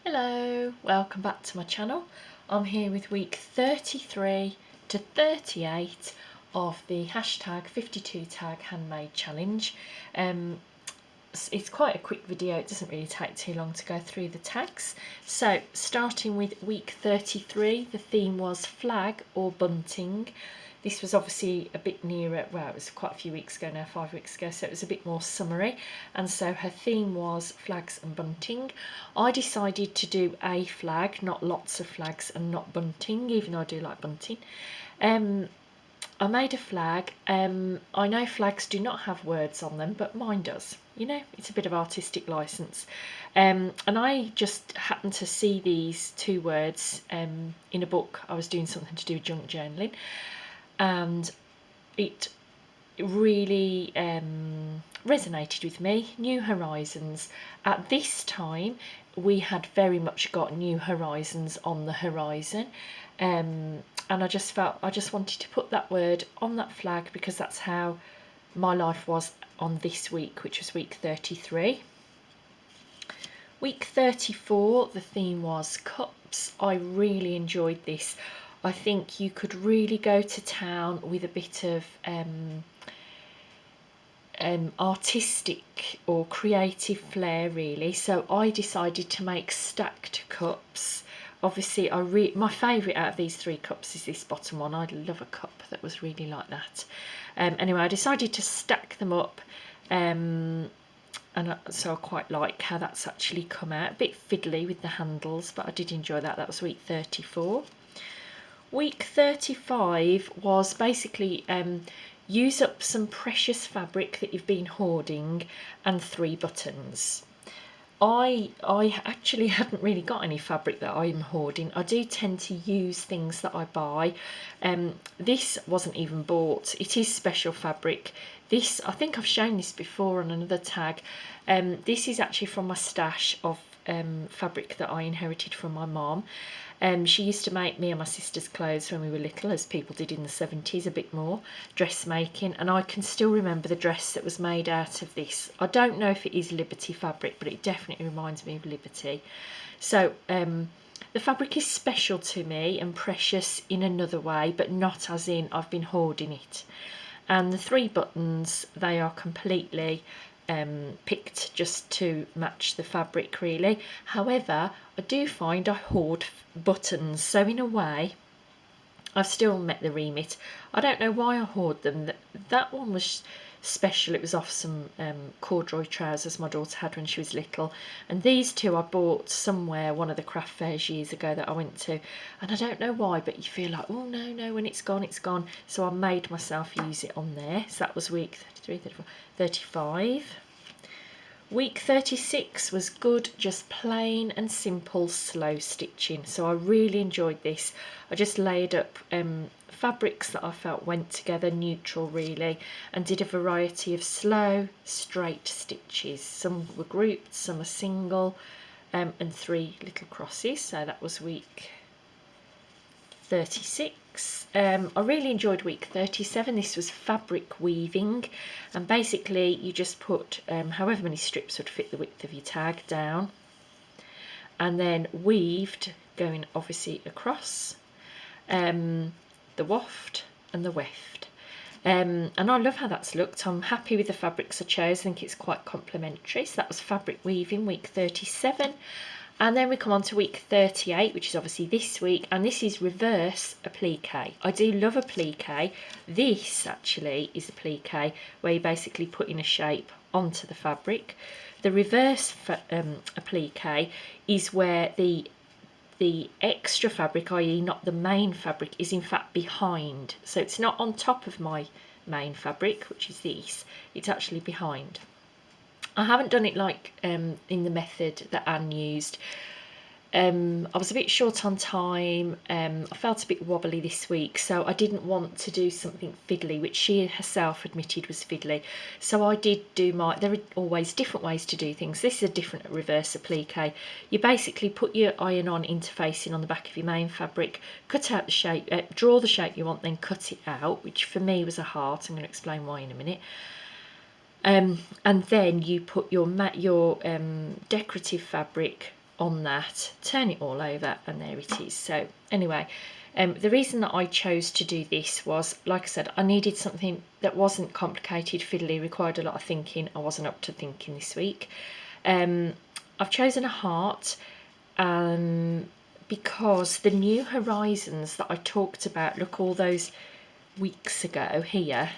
Hello, welcome back to my channel. I'm here with week 33 to 38 of the hashtag 52 tag handmade challenge. It's quite a quick video, it doesn't really take too long to go through the tags. So starting with week 33, the theme was flag or bunting. This was obviously a bit nearer, well, it was quite a few weeks ago now, 5 weeks ago, so it was a bit more summery, and so her theme was flags and bunting. I decided to do a flag, not lots of flags, and not bunting, even though I do like bunting. I made a flag. I know flags do not have words on them, but mine does. You know, it's a bit of artistic license. And I just happened to see these two words in a book. I was doing something to do with junk journaling, and it really resonated with me. New horizons. At this time, we had very much got new horizons on the horizon, and I just felt I just wanted to put that word on that flag because that's how my life was on this week, which was week 33. Week 34, the theme was cups. I really enjoyed this. I think you could really go to town with a bit of artistic or creative flair, really. So I decided to make stacked cups. Obviously, my favourite out of these three cups is this bottom one. I love a cup that was really like that. Anyway, I decided to stack them up, and so I quite like how that's actually come out. A bit fiddly with the handles, but I did enjoy that. That was week 34. Week 35 was basically use up some precious fabric that you've been hoarding and 3 buttons. I actually hadn't really got any fabric that I'm hoarding. I do tend to use things that I buy. This wasn't even bought. It is special fabric. This, I think I've shown this before on another tag. This is actually from my stash of fabric that I inherited from my mom. She used to make me and my sister's clothes when we were little, as people did in the 70s, a bit more dressmaking, and I can still remember the dress that was made out of this. I don't know if it is Liberty fabric, but it definitely reminds me of Liberty. So the fabric is special to me and precious in another way, but not as in I've been hoarding it. And the 3 buttons, they are completely picked just to match the fabric, really. However, I do find I hoard buttons, so in a way I've still met the remit. I don't know why I hoard them. That one was special. It was off some corduroy trousers my daughter had when she was little, and these two I bought somewhere, one of the craft fairs years ago that I went to, and I don't know why, but you feel like, oh no, when it's gone, it's gone. So I made myself use it on there. So that was week 33, 34, 35. Week 36 was good, just plain and simple slow stitching. So I really enjoyed this. I just laid up fabrics that I felt went together, neutral really, and did a variety of slow straight stitches. Some were grouped, some are single, and 3 little crosses. So that was week 36. I really enjoyed week 37. This was fabric weaving, and basically you just put however many strips would fit the width of your tag down, and then weaved, going obviously across the waft and the weft. And I love how that's looked. I'm happy with the fabrics I chose. I think it's quite complementary. So that was fabric weaving, week 37. And then we come on to week 38, which is obviously this week, and this is reverse applique. I do love applique. This actually is applique, where you basically put in a shape onto the fabric. The reverse applique is where the extra fabric, i.e. not the main fabric, is in fact behind. So it's not on top of my main fabric, which is this, it's actually behind. I haven't done it like in the method that Anne used. I was a bit short on time. I felt a bit wobbly this week, so I didn't want to do something fiddly, which she herself admitted was fiddly. So I did do there are always different ways to do things. This is a different reverse applique. You basically put your iron-on interfacing on the back of your main fabric, cut out the shape, draw the shape you want, then cut it out, which for me was a heart. I'm going to explain why in a minute. And then you put your decorative fabric on that, turn it all over, and there it is. So anyway, the reason that I chose to do this was, like I said, I needed something that wasn't complicated, fiddly, required a lot of thinking. I wasn't up to thinking this week. I've chosen a heart because the New Horizons that I talked about, look, all those weeks ago here,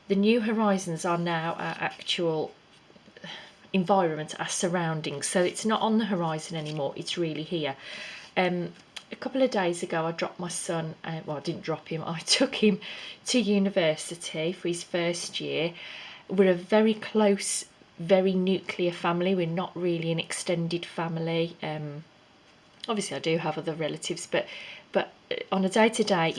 the New Horizons are now our actual environment, our surroundings. So it's not on the horizon anymore, it's really here. A couple of days ago I dropped my son, well, I didn't drop him, I took him to university for his first year. We're a very close, very nuclear family. We're not really an extended family. Obviously I do have other relatives, but on a day-to-day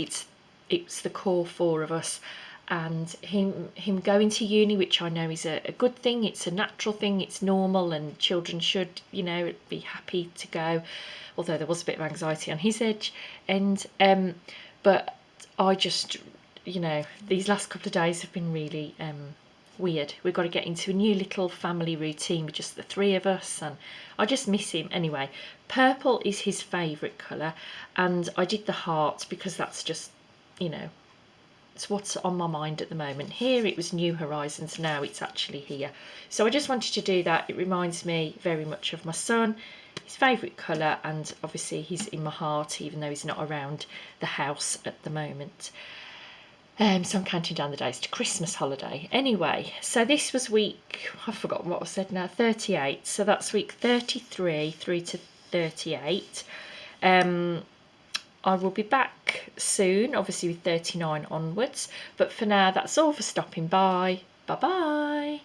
it's the core four of us. And him going to uni, which I know is a good thing, it's a natural thing, it's normal, and children should, you know, be happy to go, although there was a bit of anxiety on his edge. And but I just, you know, these last couple of days have been really weird. We've got to get into a new little family routine with just the three of us, and I just miss him. Anyway, purple is his favourite colour, and I did the heart because that's just, you know, it's what's on my mind at the moment. Here it was New Horizons, now it's actually here. So I just wanted to do that. It reminds me very much of my son, his favourite colour, and obviously he's in my heart even though he's not around the house at the moment. So I'm counting down the days to Christmas holiday. Anyway, so this was week, I've forgotten what I said now, 38. So that's week 33 through to 38. I will be back soon, obviously with 39 onwards. But for now, that's all for stopping by. Bye-bye.